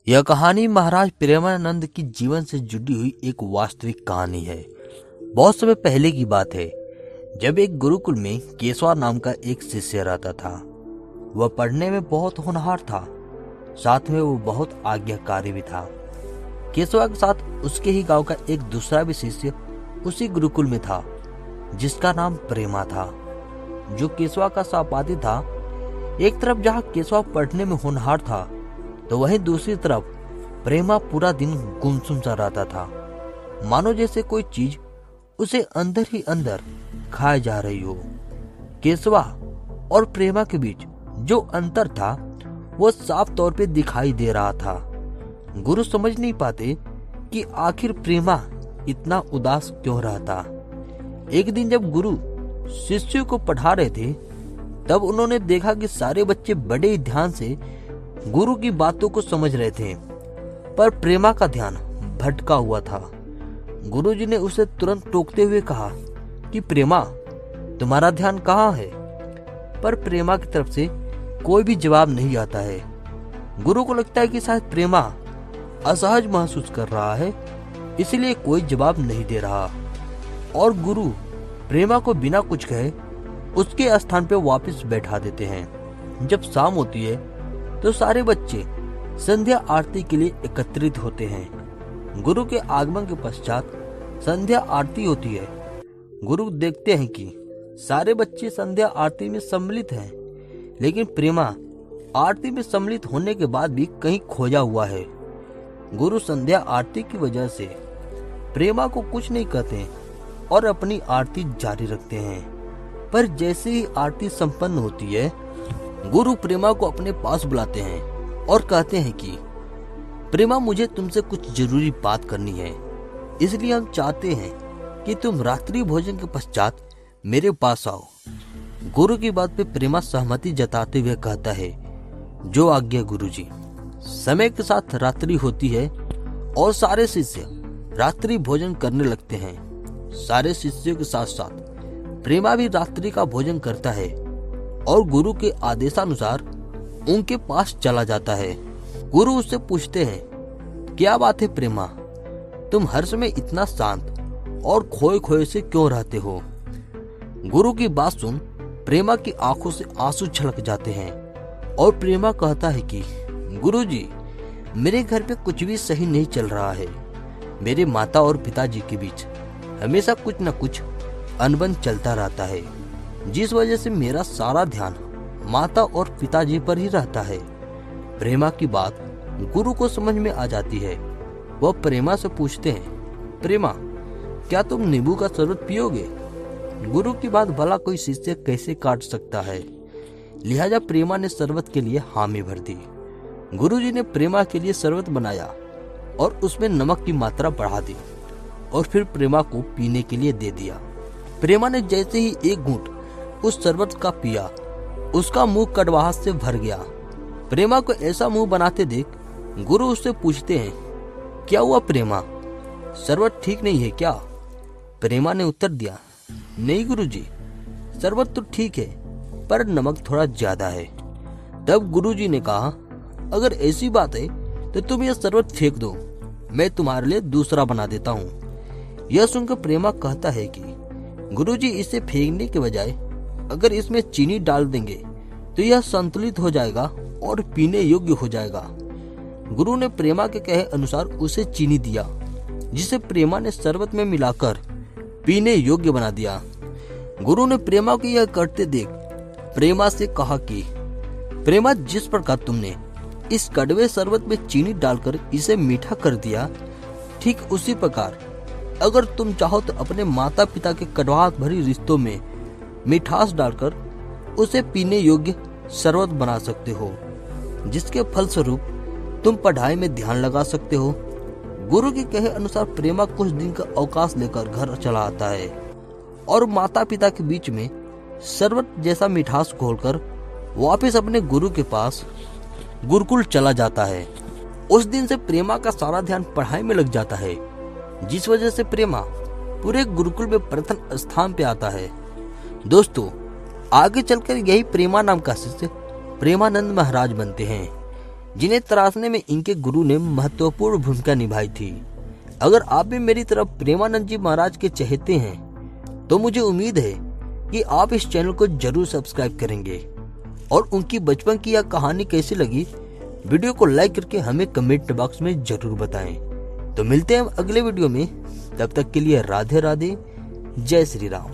यह कहानी महाराज प्रेमानंद की जीवन से जुड़ी हुई एक वास्तविक कहानी है। बहुत समय पहले की बात है, जब एक गुरुकुल में केशवा नाम का एक शिष्य रहता था। वह पढ़ने में बहुत होनहार था, साथ में वो बहुत आज्ञाकारी भी था। केशवा के साथ उसके ही गांव का एक दूसरा भी शिष्य उसी गुरुकुल में था, जिसका नाम प्रेमा था, जो केशवा का सहपाठी था। एक तरफ जहाँ केशवा पढ़ने में होनहार था, तो वहीं दूसरी तरफ प्रेमा पूरा दिन गुमसुम सा रहता था, मानो जैसे कोई चीज उसे अंदर ही अंदर खाए जा रही हो। केशवा और प्रेमा के बीच जो अंतर था वो साफ तौर पे दिखाई दे रहा था। गुरु समझ नहीं पाते कि आखिर प्रेमा इतना उदास क्यों रहता। एक दिन जब गुरु शिष्यों को पढ़ा रहे थे, तब उन्होंने देखा कि सारे बच्चे बड़े ही ध्यान से गुरु की बातों को समझ रहे थे, पर प्रेमा का ध्यान भटका हुआ था। गुरुजी ने उसे तुरंत टोकते हुए कहा कि प्रेमा, तुम्हारा ध्यान कहाँ है? पर प्रेमा की तरफ से कोई भी जवाब नहीं आता है। गुरु को लगता है कि शायद प्रेमा असहज महसूस कर रहा है, इसलिए कोई जवाब नहीं दे रहा, और गुरु प्रेमा को बिना कुछ कहे उसके स्थान पर वापस बैठा देते हैं। जब शाम होती है तो सारे बच्चे संध्या आरती के लिए एकत्रित होते हैं। गुरु के आगमन के पश्चात संध्या आरती होती है। गुरु देखते हैं कि सारे बच्चे संध्या आरती में सम्मिलित हैं, लेकिन प्रेमा आरती में सम्मिलित होने के बाद भी कहीं खोया हुआ है। गुरु संध्या आरती की वजह से प्रेमा को कुछ नहीं कहते और अपनी आरती जारी रखते हैं। पर जैसे ही आरती संपन्न होती है, गुरु प्रेमा को अपने पास बुलाते हैं और कहते हैं कि प्रेमा, मुझे तुमसे कुछ जरूरी बात करनी है, इसलिए हम चाहते हैं कि तुम रात्रि भोजन के पश्चात मेरे पास आओ। गुरु की बात पे प्रेमा सहमति जताते हुए कहता है, जो आज्ञा गुरुजी। समय के साथ रात्रि होती है और सारे शिष्य रात्रि भोजन करने लगते हैं। सारे शिष्यों के साथ साथ प्रेमा भी रात्रि का भोजन करता है और गुरु के आदेशानुसार उनके पास चला जाता है। गुरु उससे पूछते हैं, क्या बात है प्रेमा, तुम हर समय इतना शांत और खोए खोए से क्यों रहते हो? गुरु की बात सुन प्रेमा की आंखों से आंसू छलक जाते हैं और प्रेमा कहता है कि गुरुजी, मेरे घर पे कुछ भी सही नहीं चल रहा है। मेरे माता और पिताजी के बीच हमेशा कुछ न कुछ अनबन चलता रहता है, जिस वजह से मेरा सारा ध्यान माता और पिताजी पर ही रहता है। प्रेमा की बात गुरु को समझ में आ जाती है। वह प्रेमा से पूछते हैं, प्रेमा, क्या तुम नींबू का शरबत पियोगे? गुरु की बात भला कोई शिष्य कैसे काट सकता है, लिहाजा प्रेमा ने शरबत के लिए हामी भर दी। गुरुजी ने प्रेमा के लिए शरबत बनाया और उसमें नमक की मात्रा बढ़ा दी और फिर प्रेमा को पीने के लिए दे दिया। प्रेमा ने जैसे ही एक घूंट उस शरबत का पिया, उसका मुंह कड़वाहट से भर गया। प्रेमा को ऐसा मुंह बनाते देख गुरु उससे पूछते हैं, क्या हुआ प्रेमा, शरबत ठीक नहीं है क्या? प्रेमा ने उत्तर दिया, नहीं गुरुजी, शरबत तो ठीक है, पर नमक थोड़ा ज्यादा है। तब गुरुजी ने कहा, अगर ऐसी बात है तो तुम यह शरबत फेंक दो, मैं तुम्हारे लिए दूसरा बना देता हूँ। यह सुनकर प्रेमा कहता है कि गुरुजी, इसे फेंकने के बजाय अगर इसमें चीनी डाल देंगे तो यह संतुलित हो जाएगा और पीने योग्य हो जाएगा। गुरु ने प्रेमा के कहे अनुसार उसे चीनी दिया, जिसे प्रेमा ने शरबत में मिलाकर पीने योग्य बना दिया। गुरु ने प्रेमा को यह करते देख प्रेमा से कहा कि प्रेमा, जिस प्रकार तुमने इस कड़वे शरबत में चीनी डालकर इसे मीठा कर दिया, ठीक उसी प्रकार अगर तुम चाहो तो अपने माता पिता के कड़वाहट भरी रिश्तों में मिठास डालकर उसे पीने योग्य शरबत बना सकते हो, जिसके फलस्वरूप तुम पढ़ाई में ध्यान लगा सकते हो। गुरु के कहे अनुसार प्रेमा कुछ दिन का अवकाश लेकर घर चला आता है और माता पिता के बीच में शरबत जैसा मिठास घोलकर वापस अपने गुरु के पास गुरुकुल चला जाता है। उस दिन से प्रेमा का सारा ध्यान पढ़ाई में लग जाता है, जिस वजह से प्रेमा पूरे गुरुकुल में प्रथम स्थान पे आता है। दोस्तों, आगे चलकर यही प्रेमा नाम का शिष्य प्रेमानंद महाराज बनते हैं। जिन्हें तराशने में इनके गुरु ने महत्वपूर्ण भूमिका निभाई थी। अगर आप भी मेरी तरफ प्रेमानंद जी महाराज के चहेते हैं तो मुझे उम्मीद है कि आप इस चैनल को जरूर सब्सक्राइब करेंगे और उनकी बचपन की यह कहानी कैसी लगी वीडियो को लाइक करके हमें कमेंट बॉक्स में जरूर बताएं। तो मिलते हैं हम अगले वीडियो में, तब तक के लिए राधे राधे, जय श्री राम।